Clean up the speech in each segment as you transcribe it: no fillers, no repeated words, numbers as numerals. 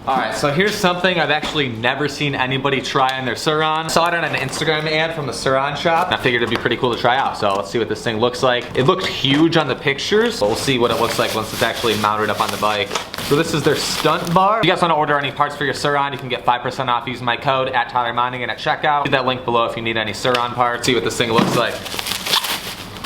Alright, so here's something I've actually never seen anybody try on their Surron. I saw it on an Instagram ad from the Surron shop, and I figured it'd be pretty cool to try out. So let's see what this thing looks like. It looked huge on the pictures, but we'll see what it looks like once it's actually mounted up on the bike. So this is their stunt bar. If you guys want to order any parts for your Surron, you can get 5% off using my code at Monagan at checkout. Leave that link below if you need any Surron parts. See what this thing looks like.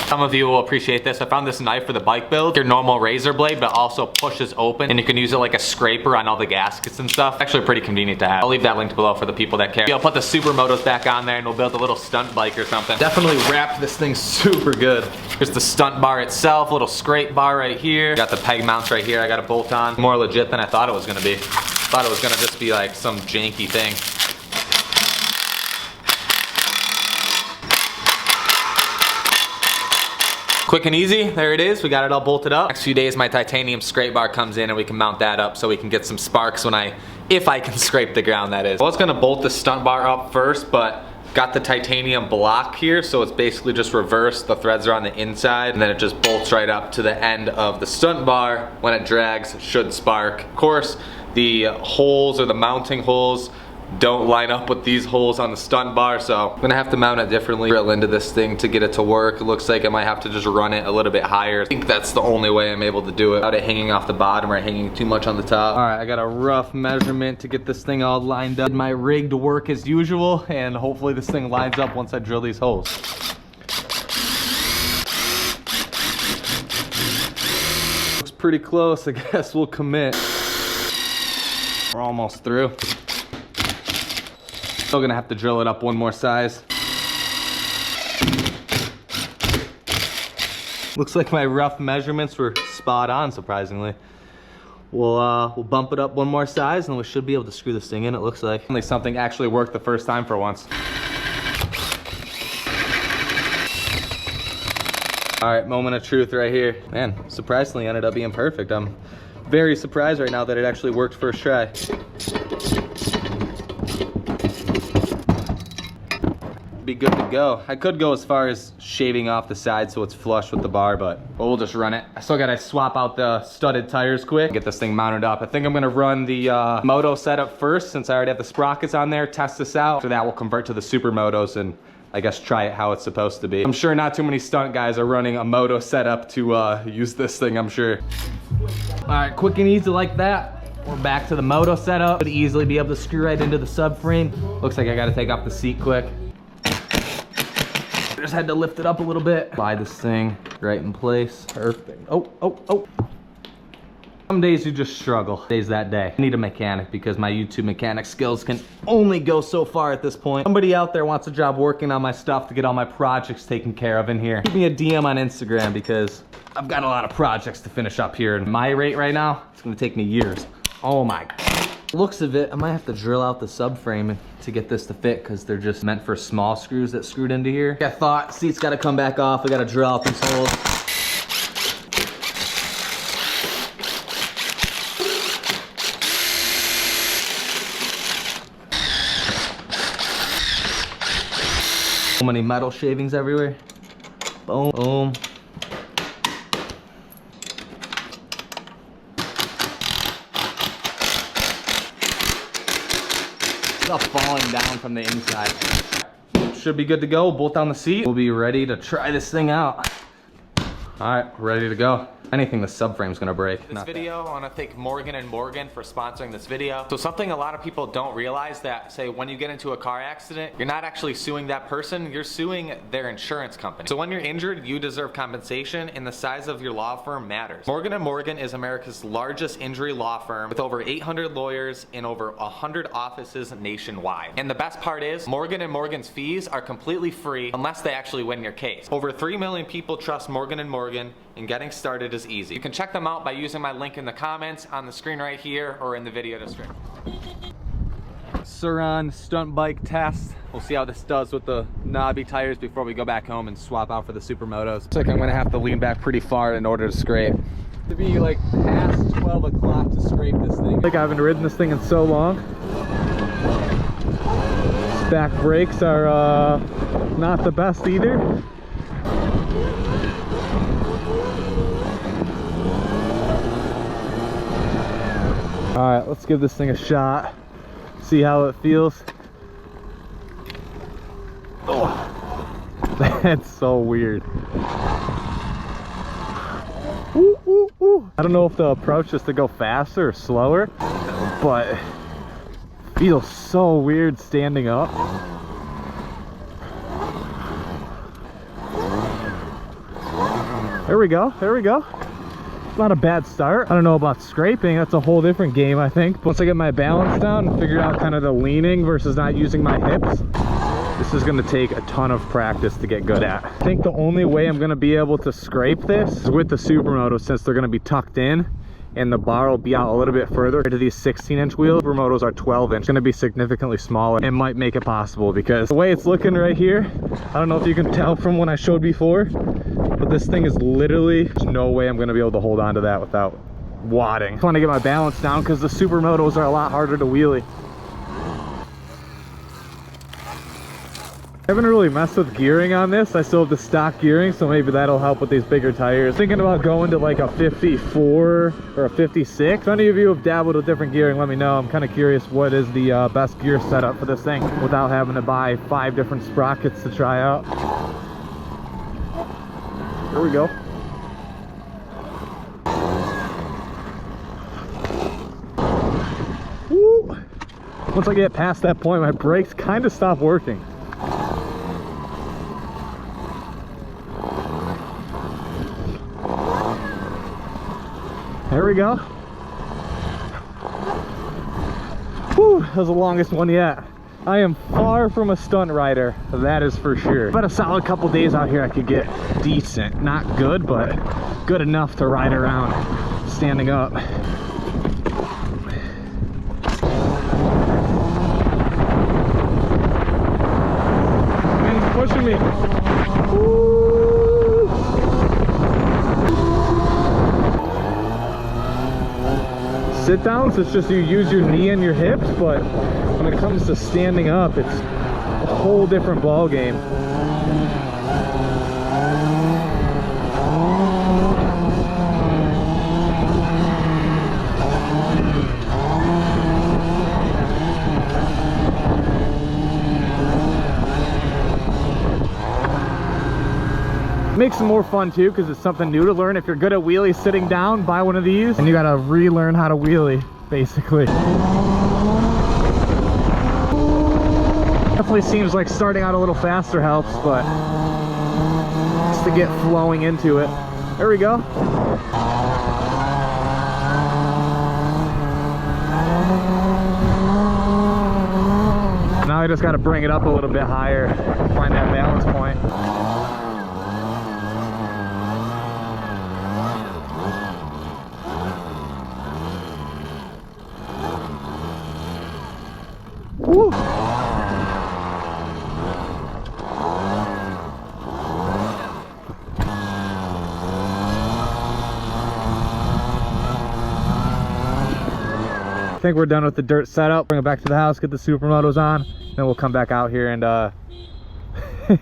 Some of you will appreciate this. I found this knife for the bike build. Your normal razor blade, but also pushes open, and you can use it like a scraper on all the gaskets and stuff. Actually pretty convenient to have. I'll leave that link below for the people that care. I'll put the Supermotos back on there and we'll build a little stunt bike or something. Definitely wrapped this thing super good. Here's the stunt bar itself, little scrape bar right here. Got the peg mounts right here I got to bolt on. More legit than I thought it was gonna be. Thought it was gonna just be like some janky thing. Quick and easy, there it is. We got it all bolted up. Next few days, my titanium scrape bar comes in and we can mount that up so we can get some sparks if I can scrape the ground, that is. I was gonna bolt the stunt bar up first, but got the titanium block here, so it's basically just reversed. The threads are on the inside, and then it just bolts right up to the end of the stunt bar. When it drags, it should spark. Of course, the holes or the mounting holes don't line up with these holes on the stunt bar, so I'm gonna have to mount it differently. Drill into this thing to get it to work. It looks like I might have to just run it a little bit higher. I think that's the only way I'm able to do it without it hanging off the bottom or hanging too much on the top. All right, I got a rough measurement to get this thing all lined up. My rig to work as usual, and hopefully this thing lines up once I drill these holes. Looks pretty close. I guess we'll commit. We're almost through. Still gonna have to drill it up one more size. Looks like my rough measurements were spot on, surprisingly. We'll bump it up one more size and we should be able to screw this thing in, it looks like. Only something actually worked the first time for once. All right, moment of truth right here. Man, surprisingly ended up being perfect. I'm very surprised right now that it actually worked first try. Be good to go. I could go as far as shaving off the side so it's flush with the bar, but we'll just run it. I still gotta swap out the studded tires quick, get this thing mounted up. I think I'm gonna run the Moto setup first since I already have the sprockets on there, test this out. After that, we'll convert to the Supermotos and I guess try it how it's supposed to be. I'm sure not too many stunt guys are running a Moto setup to use this thing, I'm sure. All right, quick and easy like that. We're back to the Moto setup. Could easily be able to screw right into the subframe. Looks like I gotta take off the seat quick. Just had to lift it up a little bit. Slide this thing right in place. Perfect. Oh. Some days you just struggle. Days that day. I need a mechanic because my YouTube mechanic skills can only go so far at this point. Somebody out there wants a job working on my stuff to get all my projects taken care of in here. Give me a DM on Instagram because I've got a lot of projects to finish up here. And my rate right now, it's gonna take me years. Oh my God. Looks of it, I might have to drill out the subframe to get this to fit because they're just meant for small screws that screwed into here. I thought seat's gotta come back off. I gotta drill out these holes. So many metal shavings everywhere. Boom, boom. It's all falling down from the inside. Should be good to go. Bolt down the seat. We'll be ready to try this thing out. All right, we're ready to go. Anything the subframe's gonna break. This video, I wanna thank Monagan & Monagan for sponsoring this video. So something a lot of people don't realize that, say, when you get into a car accident, you're not actually suing that person, you're suing their insurance company. So when you're injured, you deserve compensation, and the size of your law firm matters. Monagan & Monagan is America's largest injury law firm with over 800 lawyers in over 100 offices nationwide. And the best part is, Monagan & Monagan's fees are completely free unless they actually win your case. Over 3 million people trust Monagan & Monagan, and getting started is easy. You can check them out by using my link in the comments, on the screen right here, or in the video description. Surron stunt bike test. We'll see how this does with the knobby tires before we go back home and swap out for the Supermotos. Looks like I'm gonna have to lean back pretty far in order to scrape. To be like past 12 o'clock to scrape this thing. I think I haven't ridden this thing in so long. Back brakes are not the best either. All right, let's give this thing a shot. See how it feels. Oh, that's so weird. Ooh, ooh, ooh. I don't know if the approach is to go faster or slower, but it feels so weird standing up. There we go, there we go. Not a bad start. I don't know about scraping, that's a whole different game I think. Once I get my balance down and figure out kind of the leaning versus not using my hips, this is going to take a ton of practice to get good at. I think the only way I'm going to be able to scrape this is with the Supermoto, since they're going to be tucked in and the bar will be out a little bit further to these 16-inch wheels. Supermotos are 12-inch. It's going to be significantly smaller. It might make it possible because the way it's looking right here, I don't know if you can tell from when I showed before, but this thing is literally, there's no way I'm going to be able to hold on to that without wadding. I just want to get my balance down because the Supermotos are a lot harder to wheelie. I haven't really messed with gearing on this. I still have the stock gearing, so maybe that'll help with these bigger tires. Thinking about going to like a 54 or a 56. If any of you have dabbled with different gearing, let me know. I'm kind of curious what is the best gear setup for this thing without having to buy 5 different sprockets to try out. Here we go. Woo! Once I get past that point, my brakes kind of stop working. There we go. Whew, that was the longest one yet. I am far from a stunt rider, that is for sure. About a solid couple days out here I could get decent. Not good, but good enough to ride around standing up. Man's pushing me. Woo. Sit downs, it's just you use your knee and your hips, but when it comes to standing up, it's a whole different ball game. Makes it more fun too because it's something new to learn. If you're good at wheelie sitting down, buy one of these and you gotta relearn how to wheelie basically. Definitely seems like starting out a little faster helps, but just to get flowing into it. There we go. Now I just gotta bring it up a little bit higher, find that balance point. Woo. I think we're done with the dirt setup. Bring it back to the house, get the Supermotos on, then we'll come back out here and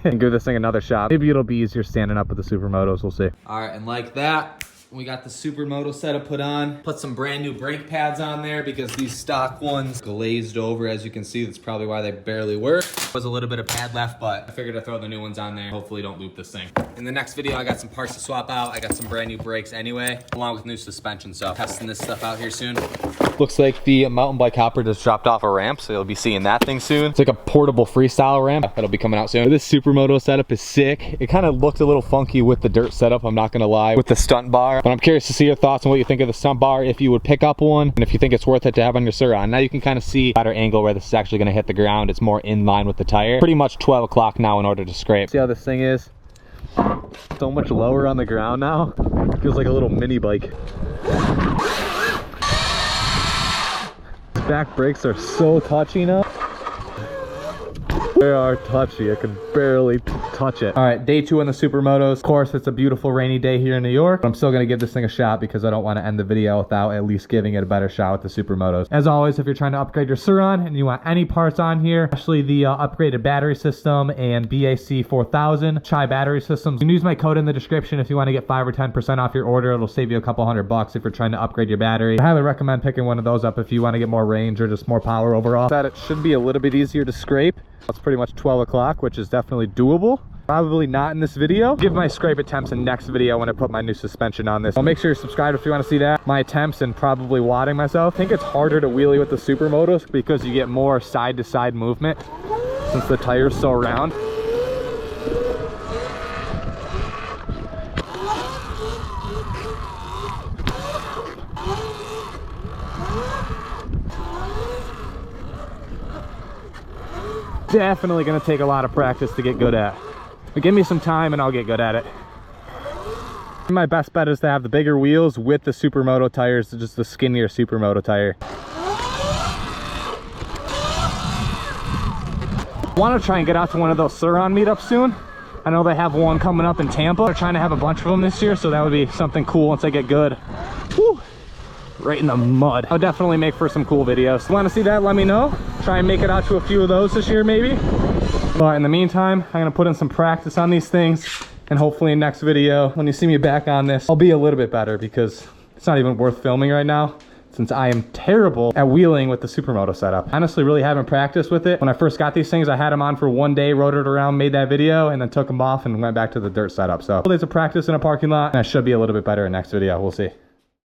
and give this thing another shot. Maybe it'll be easier standing up with the Supermotos, we'll see. All right, and like that, we got the Supermoto setup put on. Put some brand new brake pads on there because these stock ones glazed over, as you can see. That's probably why they barely work. Was a little bit of pad left, but I figured I'd throw the new ones on there. Hopefully don't loop this thing. In the next video, I got some parts to swap out. I got some brand new brakes anyway, along with new suspension. So testing this stuff out here soon. Looks like the mountain bike hopper just dropped off a ramp, so you'll be seeing that thing soon. It's like a portable freestyle ramp that'll be coming out soon. This Supermoto setup is sick. It kind of looked a little funky with the dirt setup, I'm not gonna lie, with the stunt bar. But I'm curious to see your thoughts on what you think of the stunt bar, if you would pick up one, and if you think it's worth it to have on your Surron. Now you can kind of see a better angle where this is actually gonna hit the ground. It's more in line with the tire. Pretty much 12 o'clock now in order to scrape. See how this thing is? So much lower on the ground now. It feels like a little mini bike. Back brakes are so touchy now. They are touchy. I can barely touch it. All right, day 2 on the Supermotos. Of course, it's a beautiful rainy day here in New York, but I'm still gonna give this thing a shot because I don't want to end the video without at least giving it a better shot with the Supermotos. As always, if you're trying to upgrade your Surron and you want any parts on here, especially the upgraded battery system and BAC 4000 Chai battery systems, you can use my code in the description if you want to get 5 or 10% off your order. It'll save you a couple $100 if you're trying to upgrade your battery. I highly recommend picking one of those up if you want to get more range or just more power overall. That it should be a little bit easier to scrape. It's pretty much 12 o'clock, which is definitely doable. Probably not in this video. Give my scrape attempts in next video when I put my new suspension on this. I'll make sure you're subscribed if you want to see that. My attempts and probably wadding myself. I think it's harder to wheelie with the Supermotos because you get more side to side movement since the tire's so round. Definitely gonna take a lot of practice to get good at. But give me some time and I'll get good at it. My best bet is to have the bigger wheels with the Supermoto tires, just the skinnier Supermoto tire. I want to try and get out to one of those Surron meetups soon. I know they have one coming up in Tampa. They're trying to have a bunch of them this year, so that would be something cool once I get good. Woo! Right in the mud. I'll definitely make for some cool videos. Want to see that? Let me know. Try and make it out to a few of those this year maybe. But in the meantime, I'm gonna put in some practice on these things, and hopefully in next video, when you see me back on this, I'll be a little bit better because it's not even worth filming right now since I am terrible at wheeling with the Supermoto setup. Honestly, really haven't practiced with it. When I first got these things, I had them on for one day, rode it around, made that video, and then took them off and went back to the dirt setup. So days of practice in a parking lot, and I should be a little bit better in next video. We'll see.